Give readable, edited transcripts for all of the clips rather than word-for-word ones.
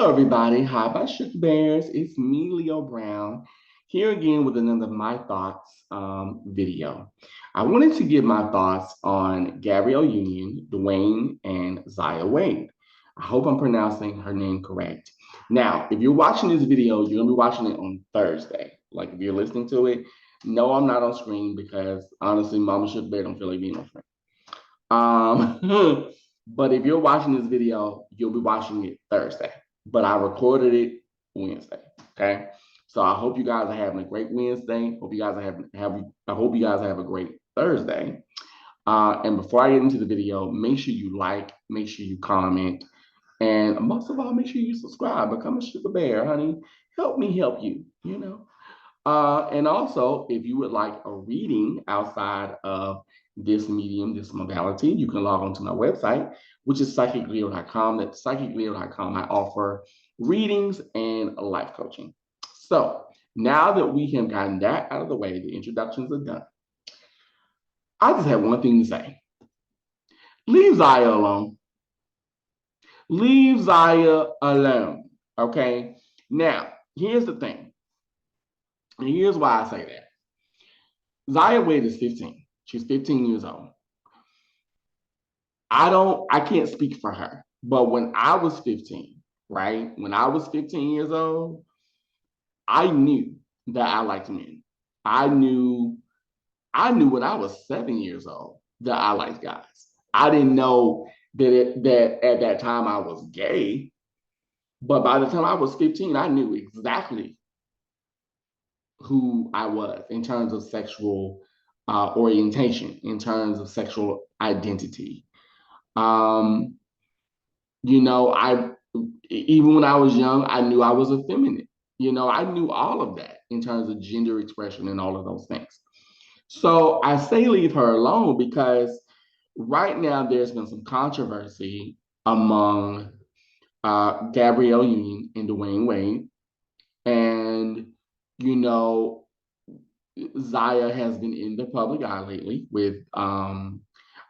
Hello, everybody. Hi, my Sugar Bears. It's me, Leo Brown, here again with another My Thoughts video. I wanted to give my thoughts on Gabrielle Union, Dwayne, and Zaya Wade. I hope I'm pronouncing her name correct. Now, if you're watching this video, you're going to be watching it on Thursday. Like, if you're listening to it, no, I'm not on screen because honestly, Mama Sugar Bear don't feel like being on screen. But if you're watching this video, you'll be watching it Thursday. But I recorded it Wednesday. Okay. So I hope you guys are having a great Wednesday. Hope you guys are I hope you guys have a great Thursday. And before I get into the video, make sure you like, make sure you comment, and most of all, make sure you subscribe. Become a Sugar Bear, honey. Help me help you, you know. And also, if you would like a reading outside of this medium, this modality, you can log on to my website, which is psychicleo.com. That's psychicleo.com. I offer readings and life coaching. So now that we have gotten that out of the way, the introductions are done. I just have one thing to say. Leave Zaya alone. Leave Zaya alone. Okay. Now, here's the thing. And here's why I say that. Zaya Wade is 15. She's 15 years old. I can't speak for her, but when I was 15, right? When I was 15 years old, I knew that I liked men. I knew, I knew when I was 7 years old that I liked guys. I didn't know that at that time I was gay, but by the time I was 15, I knew exactly who I was in terms of sexual orientation, in terms of sexual identity. Um, I even when I was young, I knew I was effeminate. I knew all of that in terms of gender expression and all of those things. So I say leave her alone because right now there's been some controversy among Gabrielle Union and Dwayne Wade, and you know Zaya has been in the public eye lately with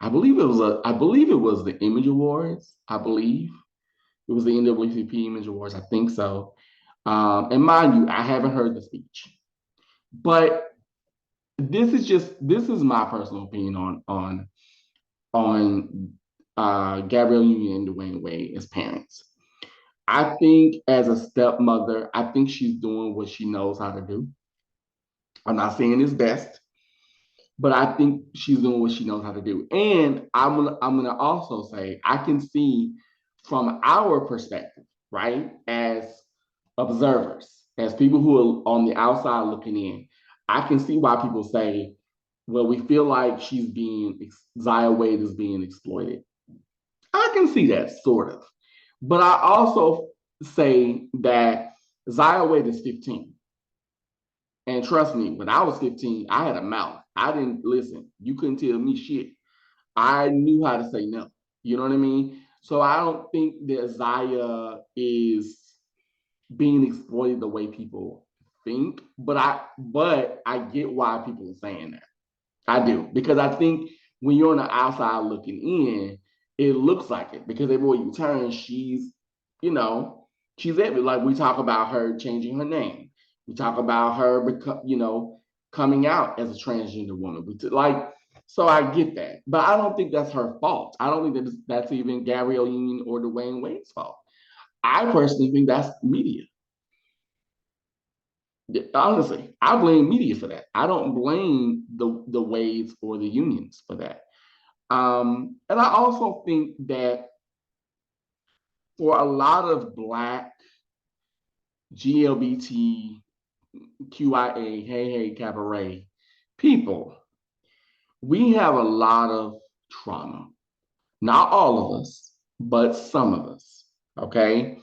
I believe it was the Image Awards. I believe it was the NAACP Image Awards. I think so. And mind you, I haven't heard the speech, but this is my personal opinion on Gabrielle Union and Dwayne Wade as parents. I think as a stepmother, I think she's doing what she knows how to do. I'm not saying it's best, but I think she's doing what she knows how to do. And I'm gonna also say I can see from our perspective, right, as observers, as people who are on the outside looking in, I can see why people say, well, we feel like Zaya Wade is being exploited. I can see that sort of. But I also say that Zaya Wade is 15. And trust me, when I was 15, I had a mouth. I didn't listen. You couldn't tell me shit. I knew how to say no. You know what I mean? So I don't think that Zaya is being exploited the way people think, but I get why people are saying that. I do because I think when you're on the outside looking in, it looks like it because everywhere you turn, you know, she's every like we talk about her changing her name. We talk about her, coming out as a transgender woman. So I get that, but I don't think that's her fault. I don't think that's even Gabrielle Union or Dwayne Wade's fault. I personally think that's media. Honestly, I blame media for that. I don't blame the Wades or the unions for that. And I also think that for a lot of Black GLBTQIA, hey, hey, cabaret people, we have a lot of trauma. Not all of us, but some of us. Okay.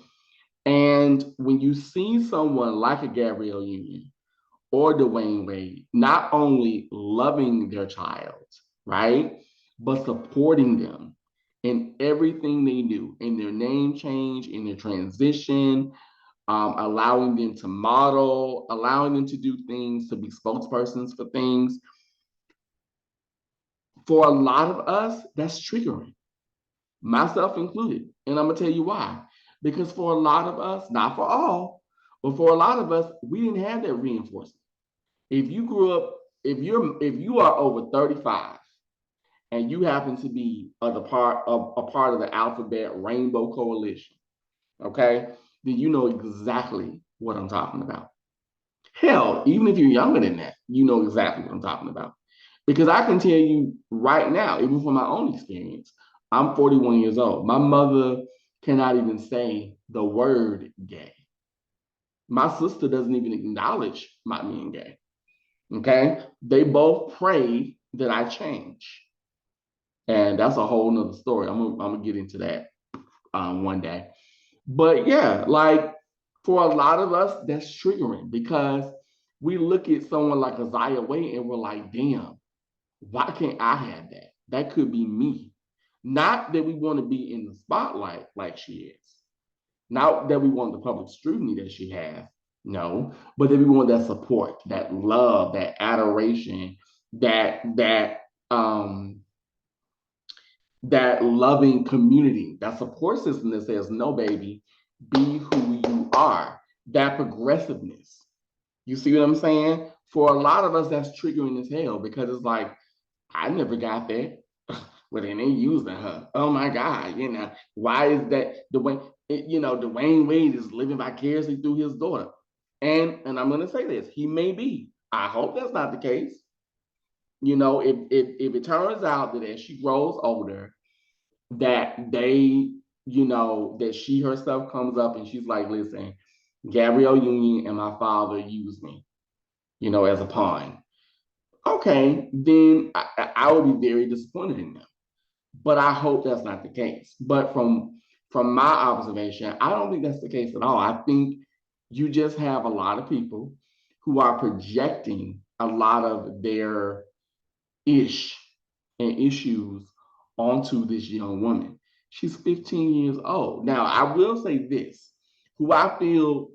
And when you see someone like a Gabrielle Union or Dwayne Wade, not only loving their child, right, but supporting them in everything they do, in their name change, in their transition, allowing them to model, allowing them to do things, to be spokespersons for things. For a lot of us, that's triggering, myself included. And I'm going to tell you why. Because for a lot of us, not for all, but for a lot of us, we didn't have that reinforcement. If you grew up, if you are over 35 and you happen to be a part of the alphabet rainbow coalition, okay, then you know exactly what I'm talking about. Hell, even if you're younger than that, you know exactly what I'm talking about. Because I can tell you right now, even from my own experience, I'm 41 years old. My mother cannot even say the word gay. My sister doesn't even acknowledge my being gay. Okay. They both pray that I change. And that's a whole nother story. I'm gonna get into that one day. But yeah, like for a lot of us, that's triggering because we look at someone like a Zaya Way and we're like, damn, why can't I have that? That could be me. Not that we want to be in the spotlight like she is. Not that we want the public scrutiny that she has. No, but that we want that support, that love, that adoration, that um that loving community, that support system that says, no, baby, be who you are, that progressiveness. You see what I'm saying? For a lot of us, that's triggering as hell because it's like, I never got that. Well, then they using her. Oh my God, why is that the way, Dwayne Wade is living vicariously through his daughter. And I'm gonna say this, he may be. I hope that's not the case. If it turns out that as she grows older, that that she herself comes up and she's like, listen, Gabrielle Union and my father used me, as a pawn. Okay, then I would be very disappointed in them. But I hope that's not the case. But from my observation, I don't think that's the case at all. I think you just have a lot of people who are projecting a lot of their ish and issues onto this young woman. She's 15 years old. Now, I will say this, who I feel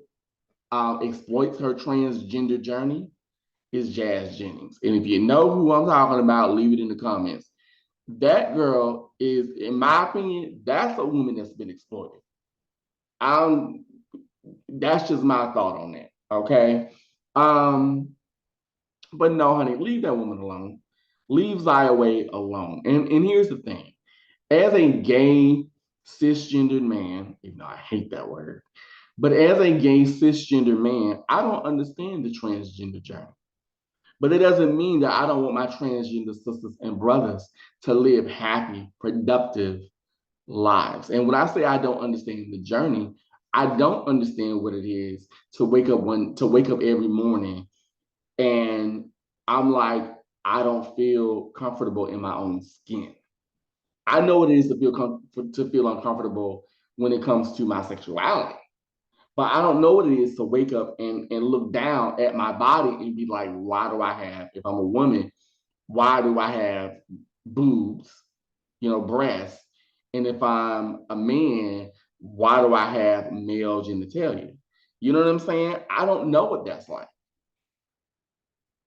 exploits her transgender journey is Jazz Jennings. And if you know who I'm talking about, leave it in the comments. That girl is, in my opinion, that's a woman that's been exploited. I'm That's just my thought on that. Okay. Um, but no, honey, leave that woman alone. Leave Zaya Wade alone. And here's the thing. As a gay cisgendered man, even though I hate that word, but as a gay cisgender man, I don't understand the transgender journey. But it doesn't mean that I don't want my transgender sisters and brothers to live happy, productive lives. And when I say I don't understand the journey, I don't understand what it is to wake up every morning and I'm like, I don't feel comfortable in my own skin. I know what it is to feel uncomfortable when it comes to my sexuality. But I don't know what it is to wake up and look down at my body and be like, why do I have, if I'm a woman, why do I have boobs, breasts? And if I'm a man, why do I have male genitalia? You know what I'm saying? I don't know what that's like.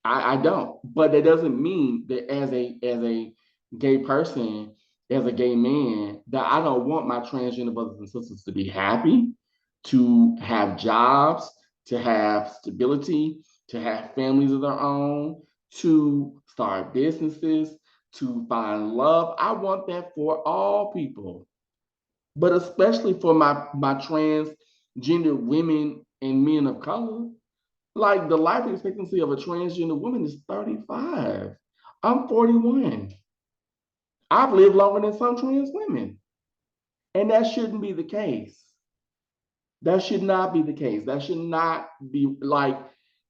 I don't. But that doesn't mean that as a gay person, as a gay man, that I don't want my transgender brothers and sisters to be happy, to have jobs, to have stability, to have families of their own, to start businesses, to find love. I want that for all people, but especially for my transgender women and men of color. Like the life expectancy of a transgender woman is 35. I'm 41. I've lived longer than some trans women. And that shouldn't be the case. That should not be the case. That should not be like,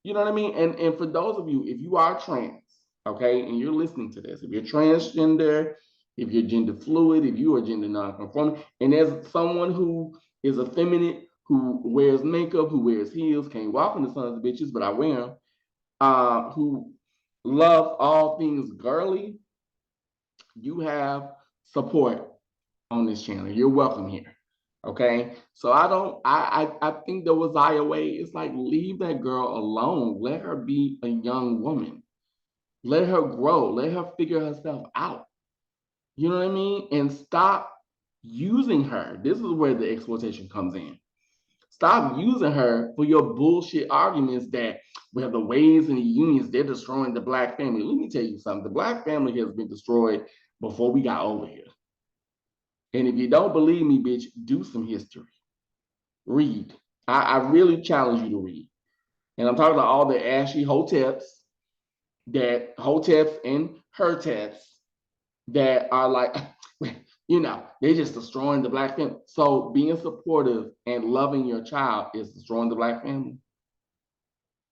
you know what I mean? And for those of you, if you are trans, okay, and you're listening to this, if you're transgender, if you're gender fluid, if you are gender nonconforming, and as someone who is effeminate, who wears makeup, who wears heels, can't walk in the sons of bitches, but I wear them, who love all things girly, you have support on this channel. You're welcome here. Okay. So I think there was Zaya way. It's like leave that girl alone. Let her be a young woman. Let her grow. Let her figure herself out. You know what I mean? And stop. using her. This is where the exploitation comes in. Stop using her for your bullshit arguments that, well, the ways and the unions, they're destroying the black family. Let me tell you something. The black family has been destroyed before we got over here. And if you don't believe me, bitch, do some history. Read. I really challenge you to read. And I'm talking about all the ashy hoteps, that hoteps and herteps that are like, they're just destroying the black family. So being supportive and loving your child is destroying the black family.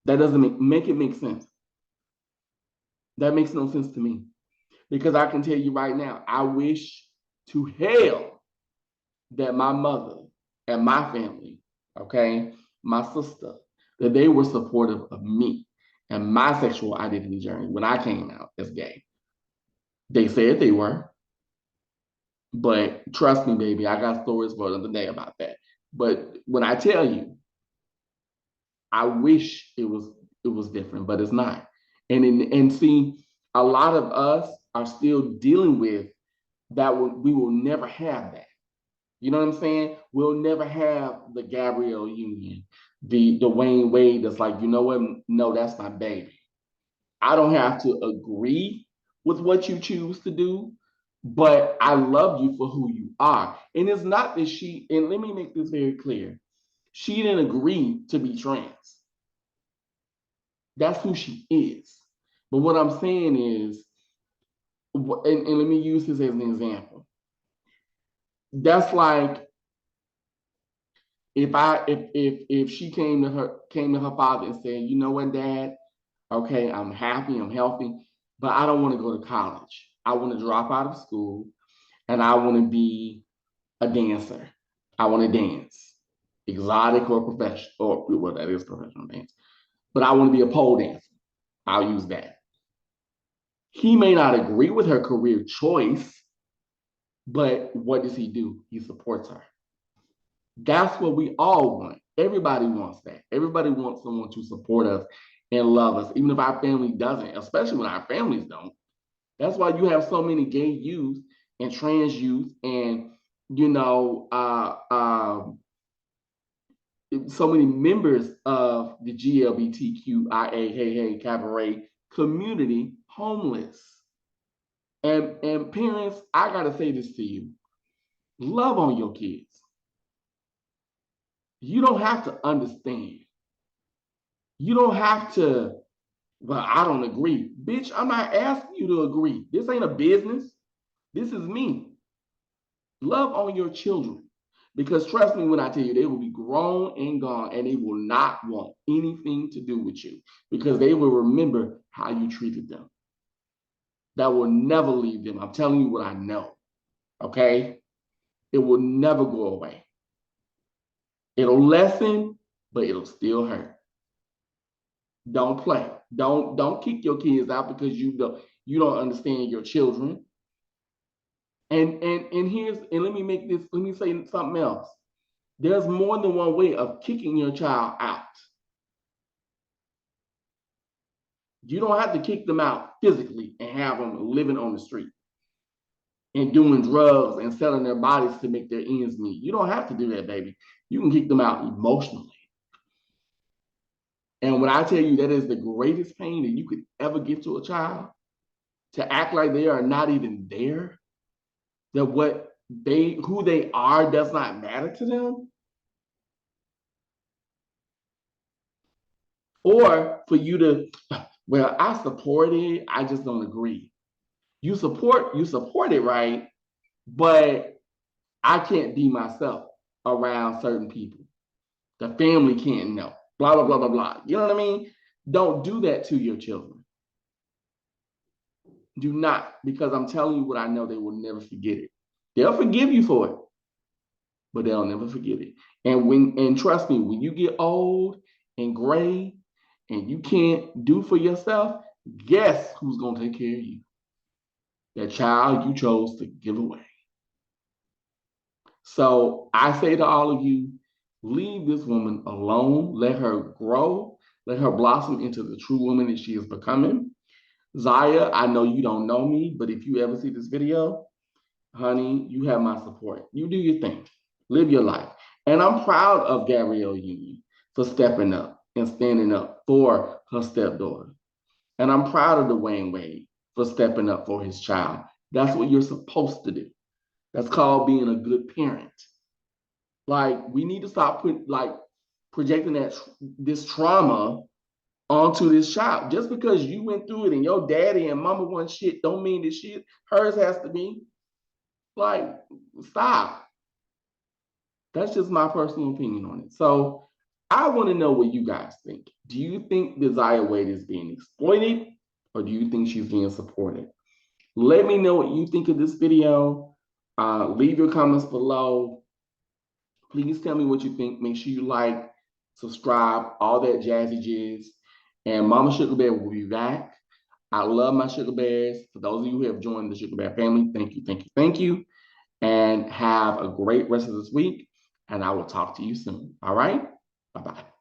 That doesn't make it make sense. That makes no sense to me. Because I can tell you right now, I wish to hell that my mother and my family, okay, my sister, that they were supportive of me and my sexual identity journey when I came out as gay. They said they were, but trust me, baby, I got stories for another day about that. But when I tell you, I wish it was different, but it's not. And see, a lot of us are still dealing with that. We will never have that. You know what I'm saying? We'll never have the Gabrielle Union, the Dwayne Wade that's like, you know what? No, that's my baby. I don't have to agree with what you choose to do, but I love you for who you are. And it's not that and let me make this very clear, she didn't agree to be trans. That's who she is. But what I'm saying is, and let me use this as an example. That's like if she came to her father and said, you know what, Dad, okay, I'm happy, I'm healthy, but I don't want to go to college. I want to drop out of school and I want to be a dancer. I want to dance, exotic or professional, or well, that is professional dance, but I want to be a pole dancer. I'll use that. He may not agree with her career choice, but what does he do? He supports her. That's what we all want. Everybody wants that. Everybody wants someone to support us and love us, even if our family doesn't, especially when our families don't. That's why you have so many gay youth and trans youth and, you know, so many members of the GLBTQIA, hey, cabaret community homeless. And parents, I got to say this to you. Love on your kids. You don't have to understand. You don't have to, well, I don't agree. Bitch, I'm not asking you to agree. This ain't a business. This is me. Love on your children. Because trust me when I tell you, they will be grown and gone and they will not want anything to do with you because they will remember how you treated them. That will never leave them. I'm telling you what I know. Okay? It will never go away. It'll lessen, but it'll still hurt. Don't play. Don't kick your kids out because you don't understand your children. And let me say something else. There's more than one way of kicking your child out. You don't have to kick them out physically and have them living on the street and doing drugs and selling their bodies to make their ends meet. You don't have to do that, baby. You can kick them out emotionally. And when I tell you that is the greatest pain that you could ever give to a child, to act like they are not even there, that who they are does not matter to them, or for you to, well, I support it, I just don't agree. You support it, right? But I can't be myself around certain people. The family can't know. Blah, blah, blah, blah, blah. You know what I mean? Don't do that to your children. Do not, because I'm telling you what I know, they will never forget it. They'll forgive you for it, but they'll never forget it. And trust me, when you get old and gray and you can't do for yourself, guess who's gonna take care of you? That child you chose to give away. So I say to all of you, leave this woman alone. Let her grow. Let her blossom into the true woman that she is becoming. Zaya, I know you don't know me, but if you ever see this video, honey, you have my support. You do your thing. Live your life. And I'm proud of Gabrielle Union for stepping up and standing up for her stepdaughter. And I'm proud of Dwayne Wade for stepping up for his child. That's what you're supposed to do. That's called being a good parent. Like, we need to stop projecting this trauma onto this child. Just because you went through it and your daddy and mama want shit, don't mean that shit hers has to be. Like, stop. That's just my personal opinion on it. So I want to know what you guys think. Do you think Zaya Wade is being exploited, or do you think she's being supported? Let me know what you think of this video. Leave your comments below. Please tell me what you think. Make sure you like, subscribe, all that jazzy jizz. And Mama Sugar Bear will be back. I love my Sugar Bears. For those of you who have joined the Sugar Bear family, thank you, thank you, thank you. And have a great rest of this week. And I will talk to you soon. All right? Bye bye.